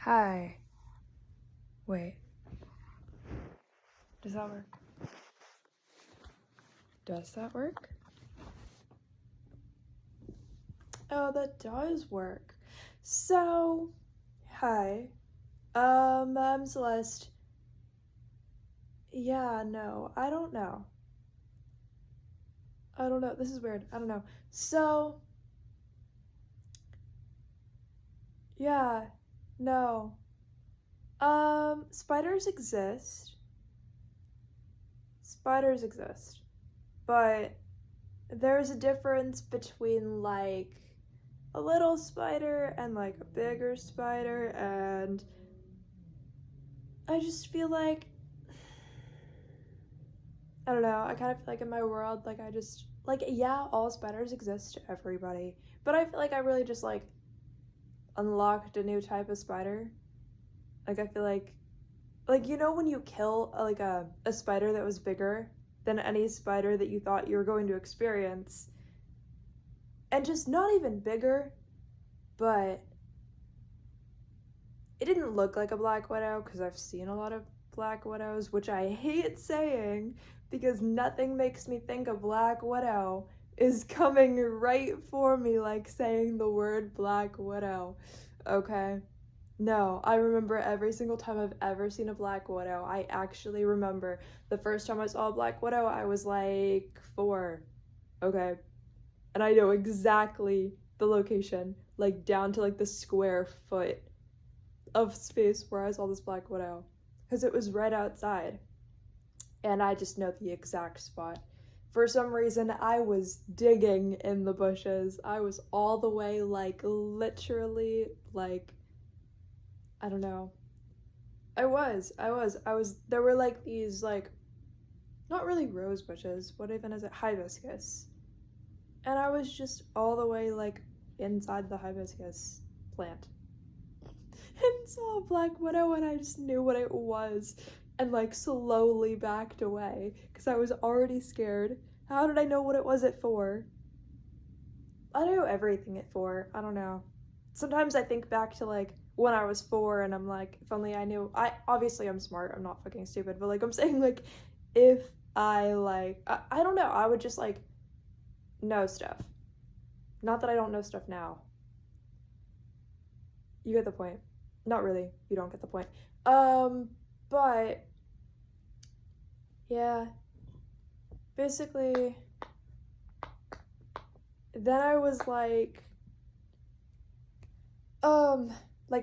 Hi. Wait. Does that work? Does that work? Oh, that does work. So, hi. I'm Celeste. Yeah, no, I don't know. This is weird. I don't know. So, yeah, no. Spiders exist. Spiders exist. But there's a difference between, like, a little spider and, like, a bigger spider, and I just feel like, I don't know, I kind of feel like in my world, like, yeah, all spiders exist to everybody, but I feel like I really just, like, unlocked a new type of spider. Like, I feel like, you know when you kill, a spider that was bigger than any spider that you thought you were going to experience, and just not even bigger, but it didn't look like a black widow, because I've seen a lot of black widows, which I hate saying, because nothing makes me think of Black Widow is coming right for me like saying the word Black Widow. Okay? No, I remember every single time I've ever seen a Black Widow. I actually remember the first time I saw a Black Widow, I was like 4. Okay? And I know exactly the location, like down to like the square foot of space where I saw this Black Widow, because it was right outside. And I just know the exact spot. For some reason, I was digging in the bushes. I was all the way, like, literally, like, I don't know. I was. There were, like, these, like, not really rose bushes. What even is it? Hibiscus. And I was just all the way, like, inside the hibiscus plant. And saw a Black Widow, and I just knew what it was. And, like, slowly backed away because I was already scared. How did I know what it was at 4? I knew everything at 4. I don't know. Sometimes I think back to, like, when I was 4 and I'm like, if only I knew. Obviously I'm smart. I'm not fucking stupid. But, like, I'm saying, like, if I, like, I don't know. I would just, like, know stuff. Not that I don't know stuff now. You get the point. Not really. You don't get the point. But yeah, basically, then I was like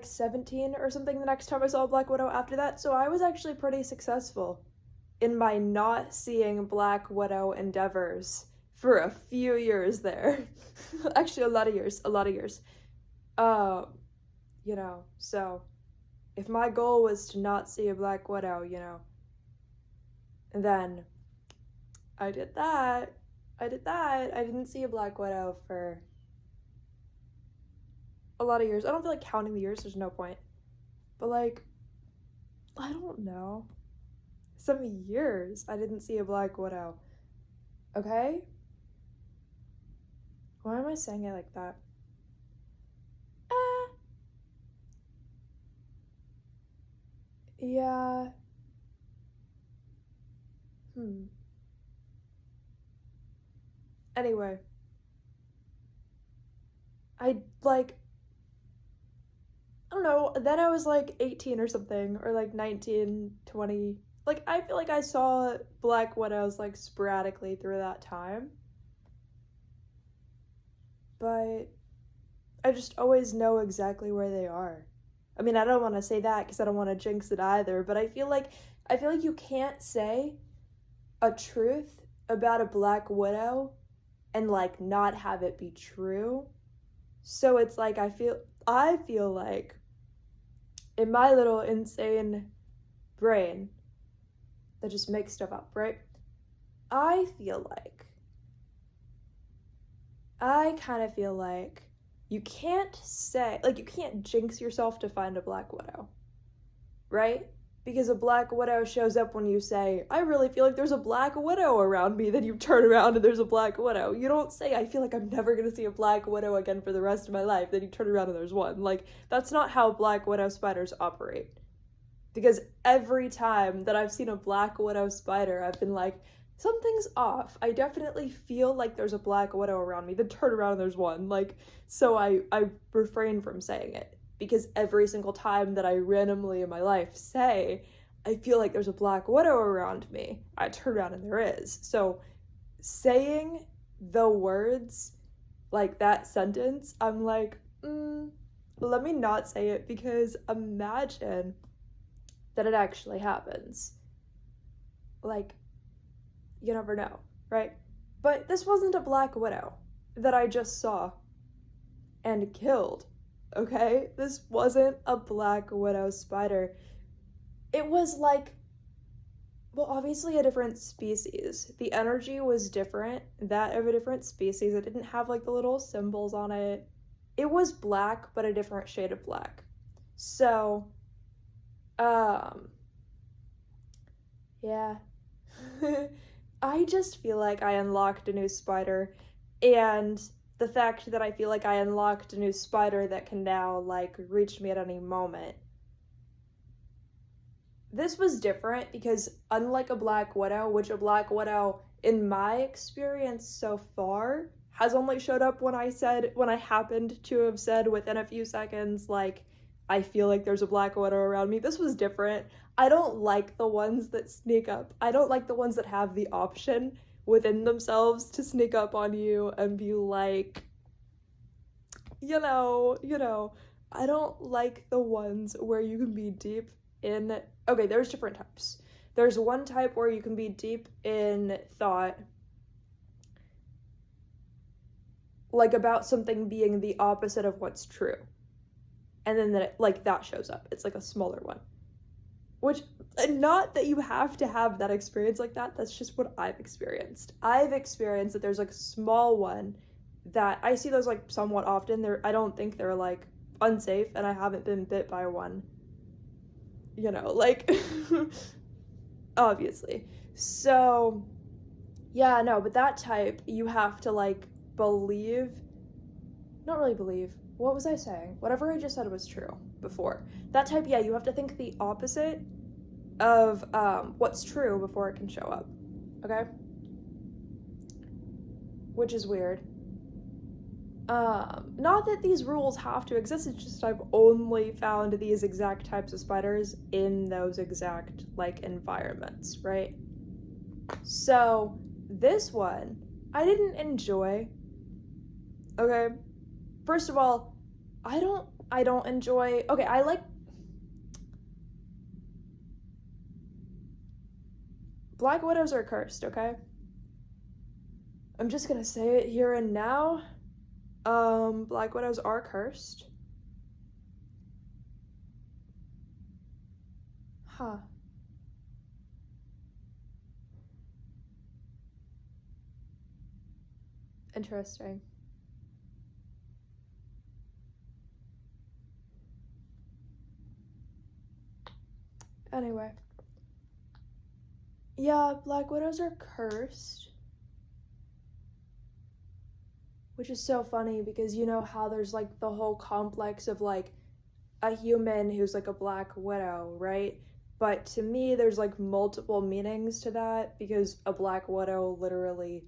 17 or something the next time I saw a Black Widow after that, so I was actually pretty successful in my not seeing Black Widow endeavors for a few years there. Actually, a lot of years. You know, so if my goal was to not see a Black Widow, you know, then I did that. I didn't see a Black Widow for a lot of years. I don't feel like counting the years, there's no point. But, like, I don't know. Some years I didn't see a Black Widow. Okay? Why am I saying it like that? Yeah. Anyway. I don't know, then I was like 18 or something, or like 19, 20. Like, I feel like I saw Black Widows, like, sporadically through that time. But I just always know exactly where they are. I mean, I don't want to say that because I don't want to jinx it either, but I feel like you can't say a truth about a Black Widow and, like, not have it be true. So it's like I feel like in my little insane brain that just makes stuff up, right? I kind of feel like you can't say, like, you can't jinx yourself to find a Black Widow, right? Because a black widow shows up when you say, I really feel like there's a black widow around me, then you turn around and there's a black widow. You don't say, I feel like I'm never gonna see a black widow again for the rest of my life, then you turn around and there's one. Like, that's not how black widow spiders operate. Because every time that I've seen a black widow spider, I've been like, something's off. I definitely feel like there's a black widow around me, then turn around and there's one. Like, so I refrain from saying it. Because every single time that I randomly in my life say, I feel like there's a black widow around me, I turn around and there is. So saying the words, like that sentence, I'm like, let me not say it, because imagine that it actually happens. Like, you never know, right? But this wasn't a black widow that I just saw and killed. Okay, this wasn't a black widow spider. It was like, well, obviously a different species. The energy was different, that of a different species. It didn't have like the little symbols on it. It was black, but a different shade of black. So, yeah. I just feel like I unlocked a new spider, and the fact that I feel like I unlocked a new spider that can now, like, reach me at any moment. This was different because unlike a black widow, which a black widow, in my experience so far, has only showed up when I happened to have said within a few seconds, like, I feel like there's a black widow around me. This was different. I don't like the ones that sneak up. I don't like the ones that have the option within themselves to sneak up on you and be like, you know, I don't like the ones where you can be deep in, okay, there's different types. There's one type where you can be deep in thought, like about something being the opposite of what's true. And then that shows up. It's like a smaller one. Which, not that you have to have that experience like that, that's just what I've experienced. I've experienced that there's like a small one that I see those like somewhat often. I don't think they're like unsafe, and I haven't been bit by one. You know, like, obviously. So, yeah, no, but that type, you have to like believe, not really believe, what was I saying? Whatever I just said was true before. That type, yeah, you have to think the opposite of what's true before it can show up, okay? Which is weird. Not that these rules have to exist, it's just I've only found these exact types of spiders in those exact, like, environments, right? So, this one, I didn't enjoy, okay? First of all, I don't enjoy, okay, I like, black widows are cursed, okay? I'm just gonna say it here and now. Black widows are cursed. Huh. Interesting. Anyway. Yeah, black widows are cursed. Which is so funny because you know how there's like the whole complex of like a human who's like a black widow, right? But to me, there's like multiple meanings to that because a black widow literally,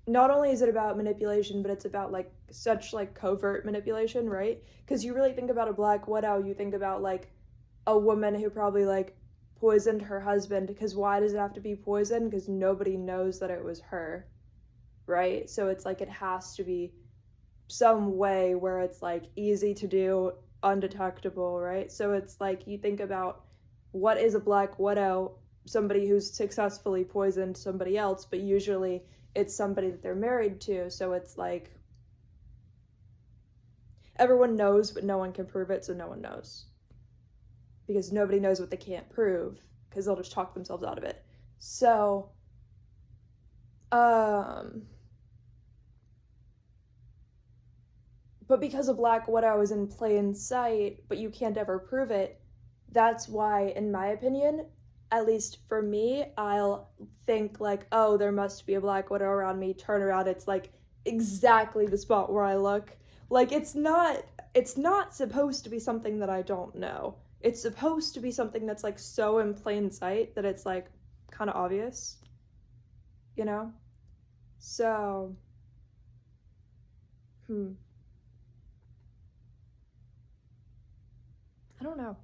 not only is it about manipulation, but it's about like such like covert manipulation, right? Because you really think about a black widow, you think about like a woman who probably like poisoned her husband, because why does it have to be poisoned? Because nobody knows that it was her, right? So it's like it has to be some way where it's like easy to do, undetectable, right? So it's like you think about what is a black widow, somebody who's successfully poisoned somebody else, but usually it's somebody that they're married to, so it's like everyone knows but no one can prove it, so no one knows. Because nobody knows what they can't prove, because they'll just talk themselves out of it. So, but because a black widow is in plain sight, but you can't ever prove it, that's why, in my opinion, at least for me, I'll think like, oh, there must be a black widow around me, turn around, it's like exactly the spot where I look. Like, it's not supposed to be something that I don't know. It's supposed to be something that's like so in plain sight that it's like kind of obvious, you know? So, I don't know.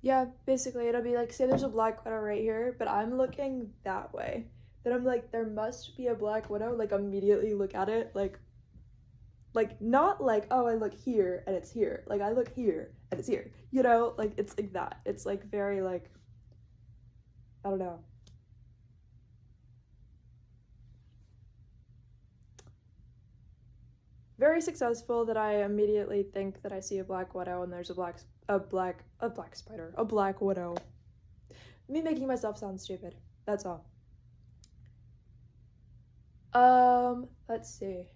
Yeah, basically it'll be like, say there's a black widow right here, but I'm looking that way. Then I'm like, there must be a black widow, like immediately look at it, like not like, oh, I look here and it's here. Like I look here and it's here. You know, like it's like that. It's like very like, I don't know. Very successful that I immediately think that I see a black widow and there's a black spider, a black widow. Me making myself sound stupid. That's all. Let's see.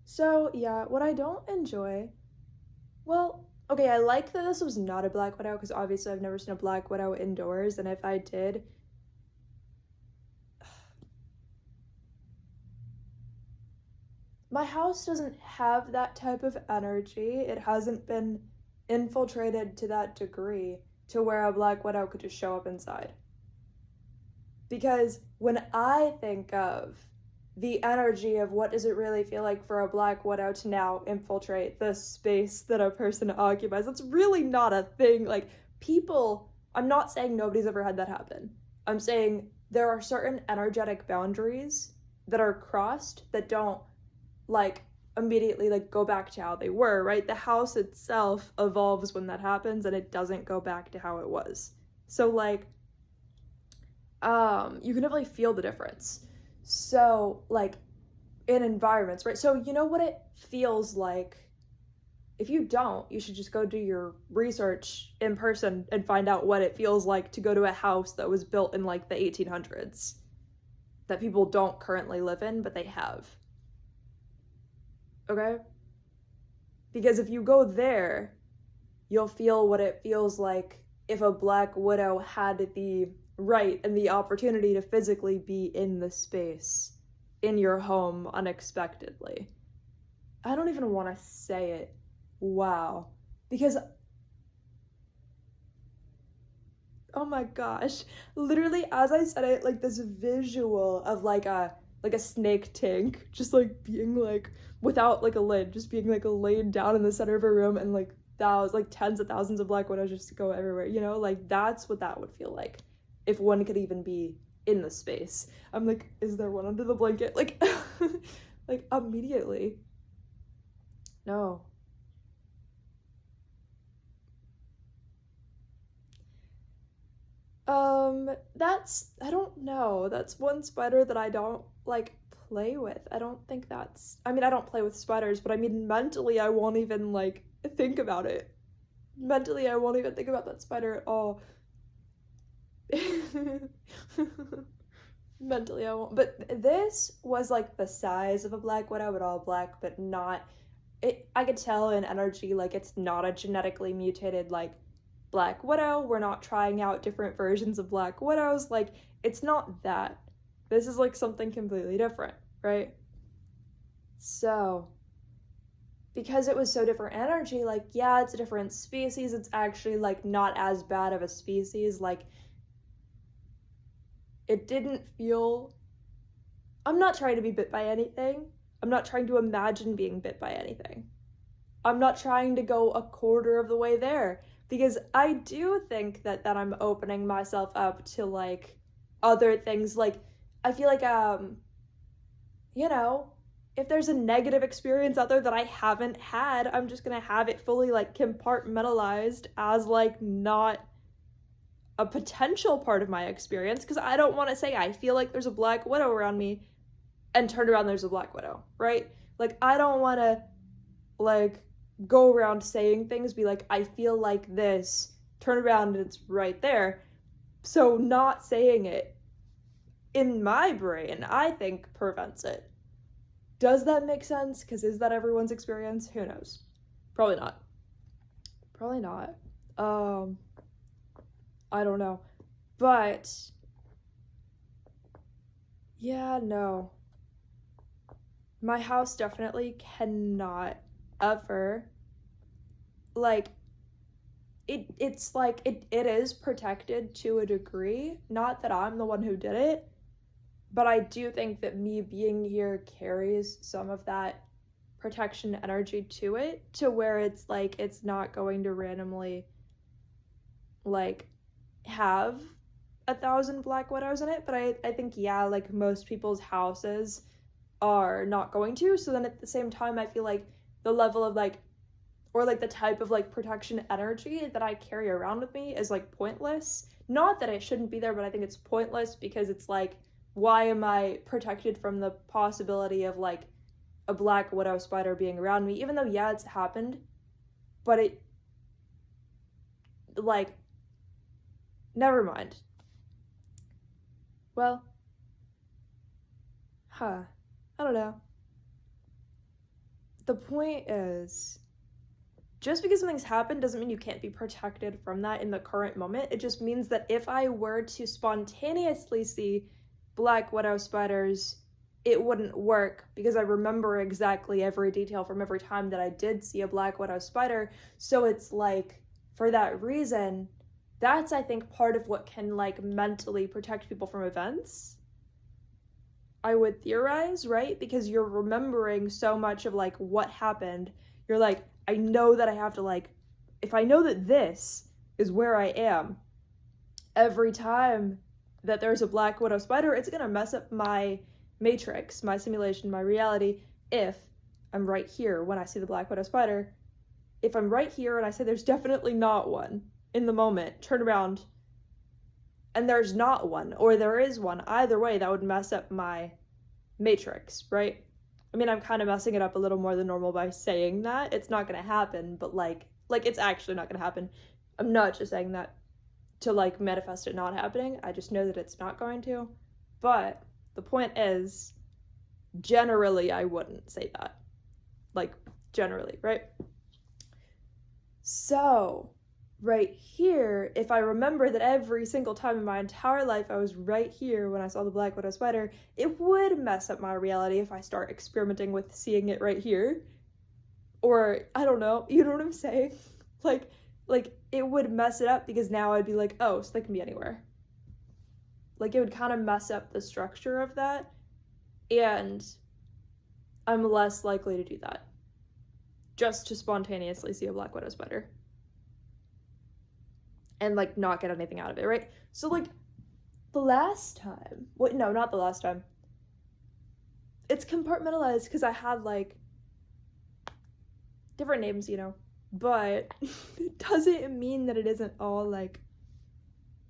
So, yeah, what I don't enjoy, well, okay, I like that this was not a black widow because obviously I've never seen a black widow indoors, and if I did, my house doesn't have that type of energy. It hasn't been infiltrated to that degree to where a black widow could just show up inside. Because when I think of the energy of what does it really feel like for a black widow to now infiltrate the space that a person occupies, that's really not a thing. Like, people, I'm not saying nobody's ever had that happen. I'm saying there are certain energetic boundaries that are crossed that don't like immediately like go back to how they were, right? The house itself evolves when that happens and it doesn't go back to how it was. So like you can definitely feel the difference. So like in environments, right? So you know what it feels like. If you don't, you should just go do your research in person and find out what it feels like to go to a house that was built in like the 1800s that people don't currently live in, but they have. Okay? Because if you go there, you'll feel what it feels like if a black widow had the right and the opportunity to physically be in the space in your home unexpectedly. I don't even want to say it. Wow. Because oh my gosh, literally as I said it, like this visual of like a snake tank just like being like without like a lid, just being like laid down in the center of a room, and like tens of thousands of black widows just go everywhere, you know? Like that's what that would feel like if one could even be in the space. I'm like, is there one under the blanket? Like like immediately. No. That's, I don't know. That's one spider that I don't like play with. I don't think that's, I mean, I don't play with spiders, but I mean, mentally, I won't even like think about it. Mentally, I won't even think about that spider at all. Mentally, I won't. But this was like the size of a black widow, but all black, but not, it, I could tell in energy, like it's not a genetically mutated, like, black widow. We're not trying out different versions of black widows. Like, it's not that. This is like something completely different, right? So, because it was so different energy, like, yeah, it's a different species. It's actually like not as bad of a species. Like, it didn't feel, I'm not trying to be bit by anything. I'm not trying to imagine being bit by anything. I'm not trying to go a quarter of the way there. Because I do think that I'm opening myself up to, like, other things. Like, I feel like, you know, if there's a negative experience out there that I haven't had, I'm just gonna have it fully, like, compartmentalized as, like, not a potential part of my experience, because I don't want to say I feel like there's a Black Widow around me and turn around there's a Black Widow, right? Like, I don't want to, like, go around saying things, be like, I feel like this, turn around and it's right there. So not saying it, in my brain, I think prevents it. Does that make sense? Because is that everyone's experience? Who knows? Probably not. Probably not. I don't know. But yeah, no. My house definitely cannot ever, like, it's like, it is protected to a degree. Not that I'm the one who did it, but I do think that me being here carries some of that protection energy to it, to where it's like, it's not going to randomly, like, have 1,000 Black Widows in it. But I think, yeah, like, most people's houses are not going to. So then at the same time, I feel like the level of, like, or, like, the type of, like, protection energy that I carry around with me is, like, pointless. Not that it shouldn't be there, but I think it's pointless, because it's like, why am I protected from the possibility of, like, a Black Widow spider being around me? Even though, yeah, it's happened, but it, like, never mind. Well, I don't know. The point is, just because something's happened doesn't mean you can't be protected from that in the current moment. It just means that if I were to spontaneously see Black Widow spiders, it wouldn't work, because I remember exactly every detail from every time that I did see a Black Widow spider. So it's like, for that reason, that's, I think, part of what can, like, mentally protect people from events, I would theorize, right? Because you're remembering so much of, like, what happened. You're like, I know that I have to, like, if I know that this is where I am, every time that there's a Black Widow spider, it's gonna mess up my matrix, my simulation, my reality, if I'm right here when I see the Black Widow spider. If I'm right here and I say there's definitely not one in the moment, turn around, and there's not one, or there is one, either way, that would mess up my matrix, right? I mean, I'm kind of messing it up a little more than normal by saying that. It's not gonna happen, but, like, it's actually not gonna happen. I'm not just saying that to, like, manifest it not happening. I just know that it's not going to. But the point is, generally, I wouldn't say that. Like, generally, right? So, right here, if I remember that every single time in my entire life I was right here when I saw the Black Widow spider, it would mess up my reality if I start experimenting with seeing it right here. Or, I don't know, you know what I'm saying? Like, it would mess it up, because now I'd be like, oh, so they can be anywhere. Like, it would kind of mess up the structure of that, and I'm less likely to do that. Just to spontaneously see a Black Widow spider. And, like, not get anything out of it, right? So, like, the last time, no, not the last time. It's compartmentalized because I had, like, different names, you know, but it doesn't mean that it isn't all, like,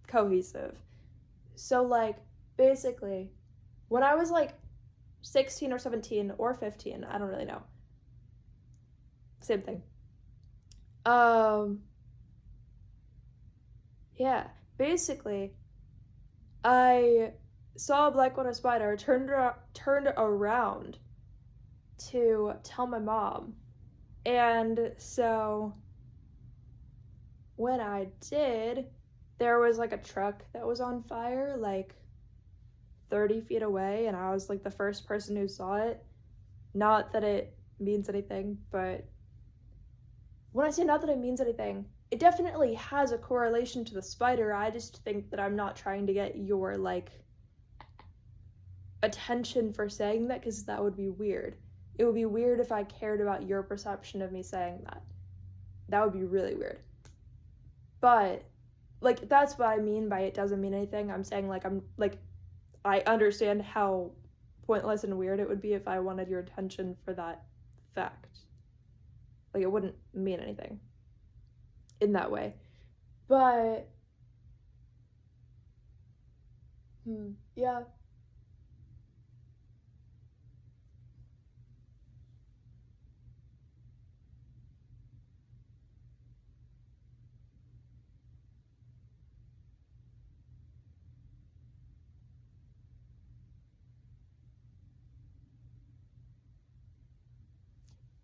cohesive. So, like, basically, when I was, like, 16 or 17 or 15, I don't really know. Same thing. Yeah, basically, I saw a Black Widow spider, turned around to tell my mom, and so when I did, there was, like, a truck that was on fire, like, 30 feet away, and I was, like, the first person who saw it. Not that it means anything, but when I say not that it means anything, it definitely has a correlation to the spider. I just think that I'm not trying to get your, like, attention for saying that, because that would be weird. It would be weird if I cared about your perception of me saying that. That would be really weird. But, like, that's what I mean by it doesn't mean anything. I'm saying, like, I understand how pointless and weird it would be if I wanted your attention for that fact. Like, it wouldn't mean anything in that way. But, yeah.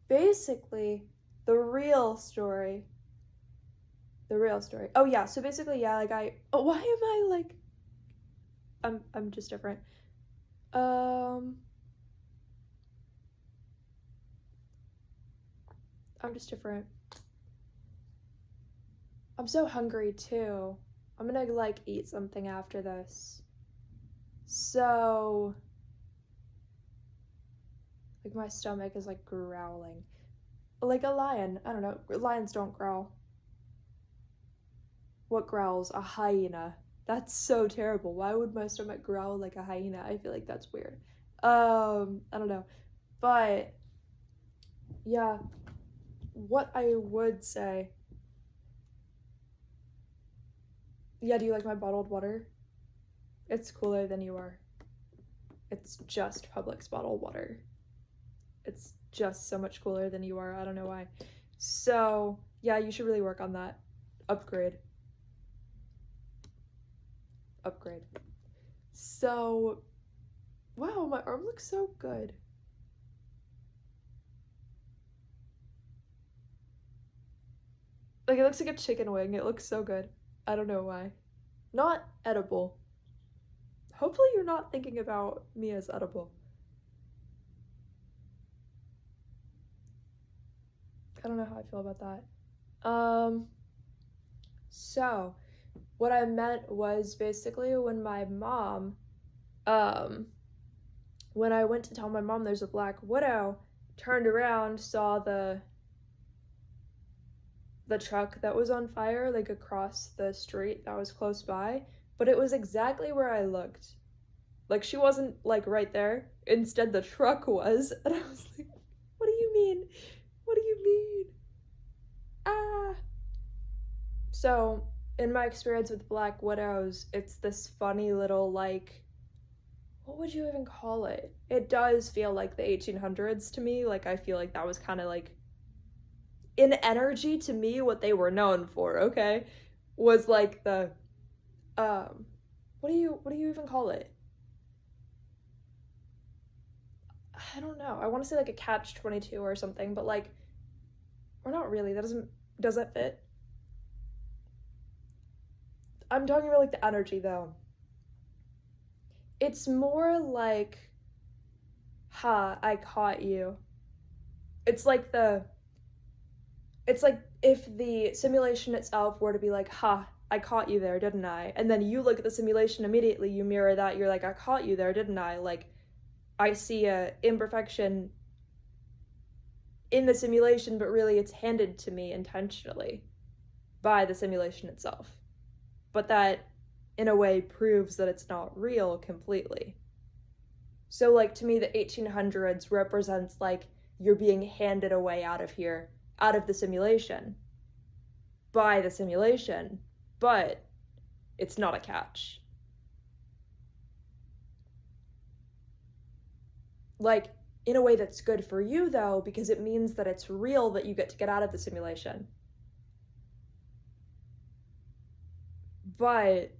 Basically, the real story. Oh yeah, so basically, yeah, like why am I like, I'm just different. I'm just different. I'm so hungry too. I'm gonna like eat something after this. So, like my stomach is like growling. Like a lion. I don't know. Lions don't growl. What growls? A hyena. That's so terrible. Why would my stomach growl like a hyena? I feel like that's weird. I don't know. But yeah, what I would say. Yeah, do you like my bottled water? It's cooler than you are. It's just Publix bottled water. It's just so much cooler than you are. I don't know why. So, yeah, you should really work on that. Upgrade. So, wow, my arm looks so good. Like, it looks like a chicken wing. It looks so good. I don't know why. Not edible. Hopefully you're not thinking about me as edible. I don't know how I feel about that. So, what I meant was basically when my mom, when I went to tell my mom there's a black widow, turned around, saw the truck that was on fire, like across the street that was close by, but it was exactly where I looked. Like, she wasn't, like, right there. Instead, the truck was, and I was like, what do you mean? What do you mean? Ah! So, in my experience with black widows, it's this funny little, like, what would you even call it? It does feel like the 1800s to me. Like, I feel like that was kind of, like, in energy to me, what they were known for, okay? Was, like, the, what do you even call it? I don't know. I want to say, like, a catch-22 or something, but, like, or not really. Does that fit? I'm talking about, like, the energy, though. It's more like, ha, I caught you. It's like if the simulation itself were to be like, ha, I caught you there, didn't I? And then you look at the simulation immediately, you mirror that, you're like, I caught you there, didn't I? Like, I see a imperfection in the simulation, but really it's handed to me intentionally by the simulation itself. But that, in a way, proves that it's not real completely. So, like, to me, the 1800s represents, like, you're being handed a way out of here, out of the simulation, by the simulation, but it's not a catch. Like, in a way that's good for you, though, because it means that it's real that you get to get out of the simulation. But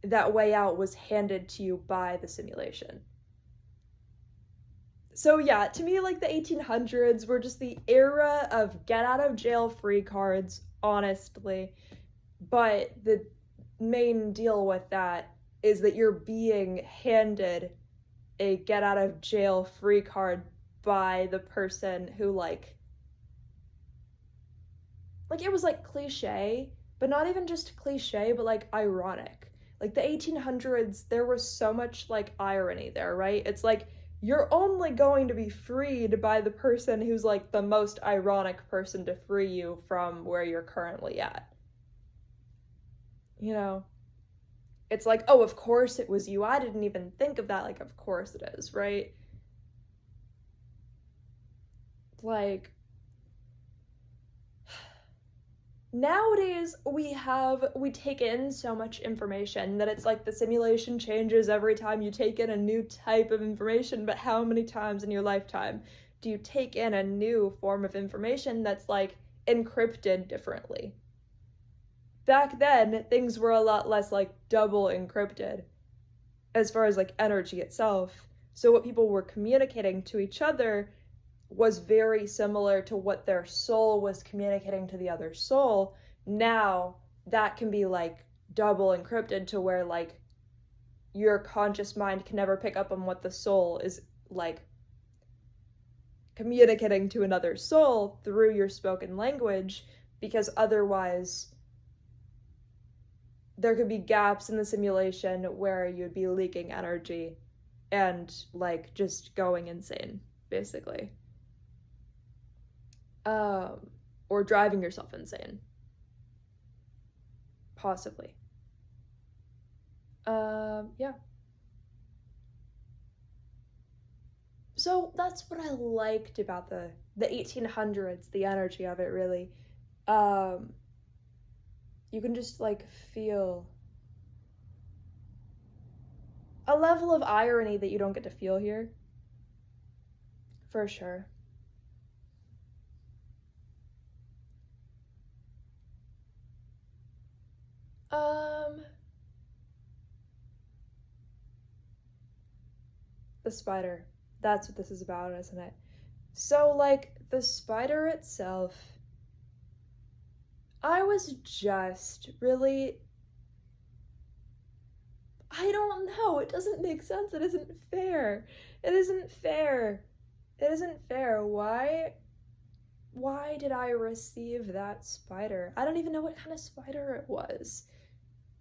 that way out was handed to you by the simulation. So yeah, to me, like, the 1800s were just the era of get out of jail free cards, honestly. But the main deal with that is that you're being handed a get out of jail free card by the person who, like, it was, like, cliche, but not even just cliche, but, like, ironic. Like, the 1800s, there was so much, like, irony there, right? It's like, you're only going to be freed by the person who's, like, the most ironic person to free you from where you're currently at. you know, it's like, oh, of course it was you. I didn't even think of that. Like, of course it is, right? Like, nowadays we take in so much information that it's like the simulation changes every time you take in a new type of information. But how many times in your lifetime do you take in a new form of information that's like encrypted differently? Back then, things were a lot less like double encrypted as far as like energy itself. So what people were communicating to each other was very similar to what their soul was communicating to the other soul. Now that can be like double encrypted to where like your conscious mind can never pick up on what the soul is like communicating to another soul through your spoken language, because otherwise there could be gaps in the simulation where you'd be leaking energy and like just going insane, basically. Or driving yourself insane. Possibly. Yeah. So that's what I liked about the 1800s, the energy of it, really. You can just like feel a level of irony that you don't get to feel here. For sure. The spider. That's what this is about, isn't it? So, like, the spider itself, I was just really. I don't know. It doesn't make sense. It isn't fair. It isn't fair. It isn't fair. Why did I receive that spider? I don't even know what kind of spider it was.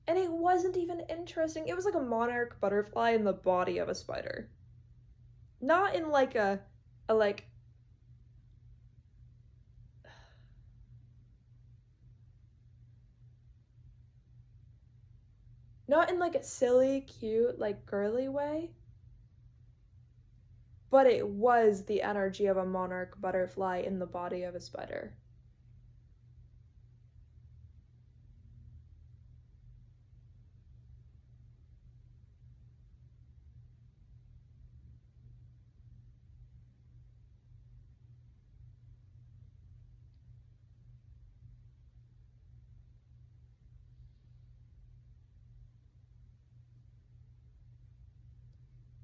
And it wasn't even interesting. It was like a monarch butterfly in the body of a spider. Not in like a like not in like a silly, cute, like girly way. But it was the energy of a monarch butterfly in the body of a spider.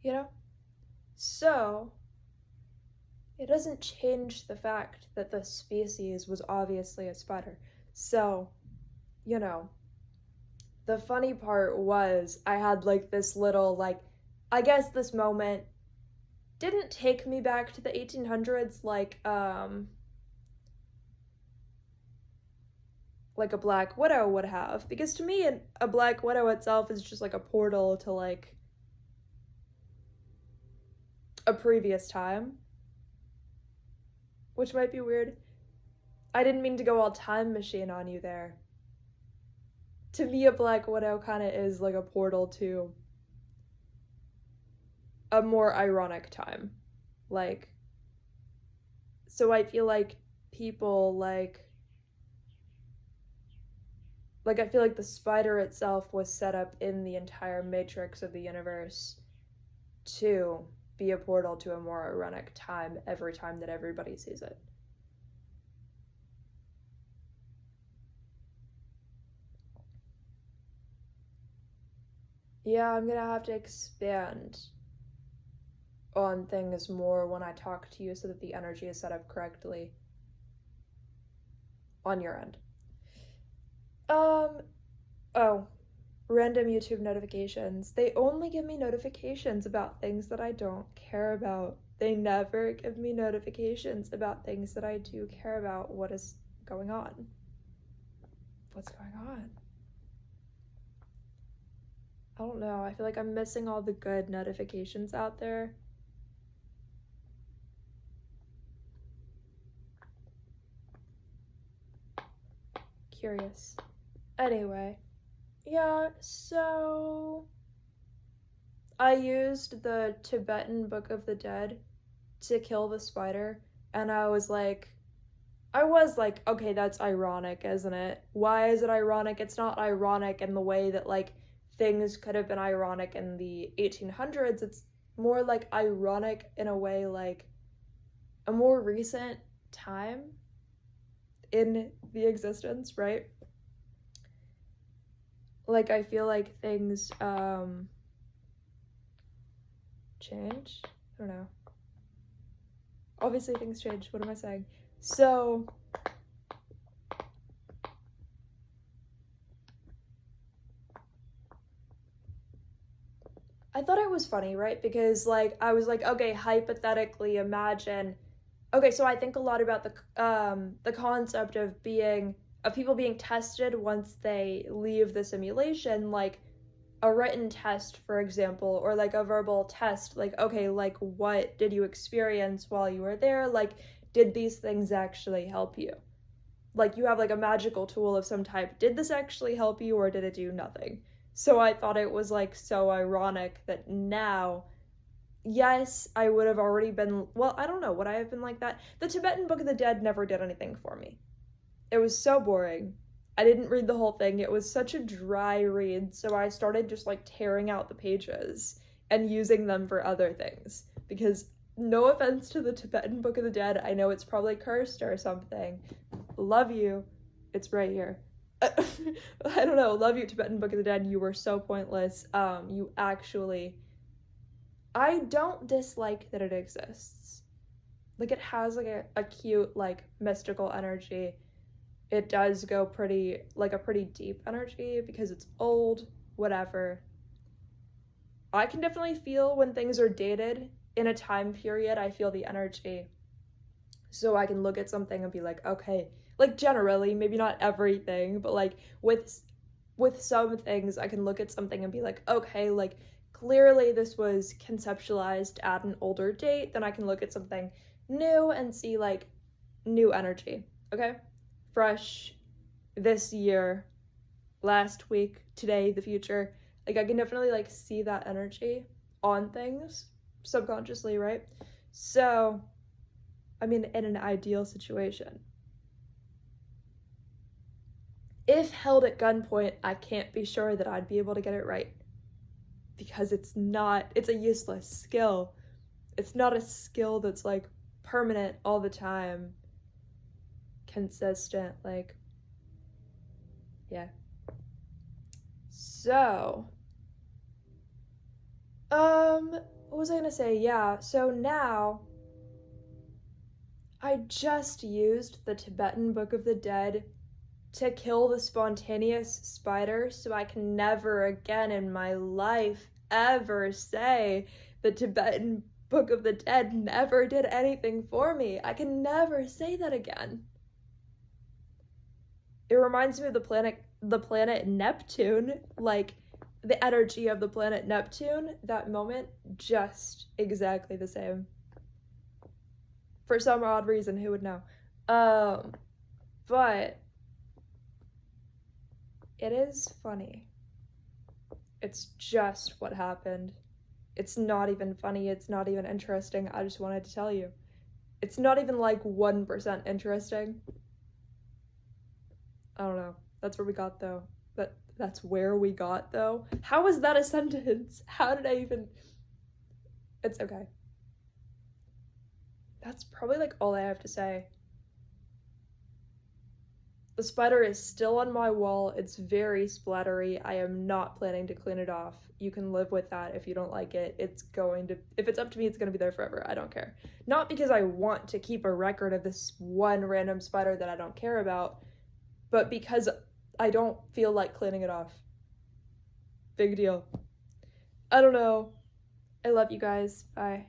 You know? So, it doesn't change the fact that the species was obviously a spider. So, you know, the funny part was I had like this little, like, I guess this moment didn't take me back to the 1800s like a black widow would have, because to me a black widow itself is just like a portal to like a previous time, which might be weird. I didn't mean to go all time machine on you there. To me, a black widow kind of is like a portal to a more ironic time. Like, so I feel like people I feel like the spider itself was set up in the entire matrix of the universe to be a portal to a more ironic time every time that everybody sees it. Yeah, I'm gonna have to expand on things more when I talk to you so that the energy is set up correctly on your end. Oh, random YouTube notifications. They only give me notifications about things that I don't care about. They never give me notifications about things that I do care about. What is going on? What's going on? I don't know. I feel like I'm missing all the good notifications out there. Curious. Anyway, Yeah, so I used the Tibetan Book of the Dead to kill the spider, and I was like, okay, that's ironic, isn't it? Why is it ironic? It's not ironic in the way that, like, things could have been ironic in the 1800s. It's more like ironic in a way, like, a more recent time in the existence, right? Like, I feel like things, change? I don't know. Obviously, things change. What am I saying? So, I thought it was funny, right? Because, like, I was like, okay, hypothetically imagine. Okay, so I think a lot about the concept of people being tested once they leave the simulation, like a written test, for example, or like a verbal test, like, okay, like, what did you experience while you were there? Like, did these things actually help you? Like, you have like a magical tool of some type. Did this actually help you, or did it do nothing? So I thought it was like so ironic that now, yes, I would have already been, well, I don't know, would I have been like that? The Tibetan Book of the Dead never did anything for me. It was so boring. I didn't read the whole thing. It was such a dry read, so I started just like tearing out the pages and using them for other things. Because, no offense to the Tibetan Book of the Dead, I know it's probably cursed or something. Love you. It's right here. I don't know. Love you, Tibetan Book of the Dead. You were so pointless. You actually. I don't dislike that it exists. Like, it has like a cute, like, mystical energy. It does go pretty, like, a pretty deep energy because it's old, whatever. I can definitely feel when things are dated in a time period. I feel the energy. So I can look at something and be like, okay, like, generally, maybe not everything, but like with some things, I can look at something and be like, okay, like, clearly this was conceptualized at an older date. Then I can look at something new and see like new energy, okay? Fresh, this year, last week, today, the future. Like, I can definitely like see that energy on things subconsciously, right? So, I mean, in an ideal situation, if held at gunpoint, I can't be sure that I'd be able to get it right. Because it's a useless skill. It's not a skill that's like permanent all the time, consistent, like, yeah. So, what was I gonna say? Yeah, so now I just used the Tibetan Book of the Dead to kill the spontaneous spider, so I can never again in my life ever say the Tibetan Book of the Dead never did anything for me. I can never say that again. It reminds me of the planet Neptune, like the energy of the planet Neptune, that moment, just exactly the same. For some odd reason, who would know? But it is funny. It's just what happened. It's not even funny. It's not even interesting. I just wanted to tell you. It's not even like 1% interesting. I don't know. That's where we got though. That's where we got though. How is that a sentence? How did I even... It's okay. That's probably like all I have to say. The spider is still on my wall. It's very splattery. I am not planning to clean it off. You can live with that if you don't like it. If it's up to me, it's going to be there forever. I don't care. Not because I want to keep a record of this one random spider that I don't care about, but because I don't feel like cleaning it off. Big deal. I don't know. I love you guys. Bye.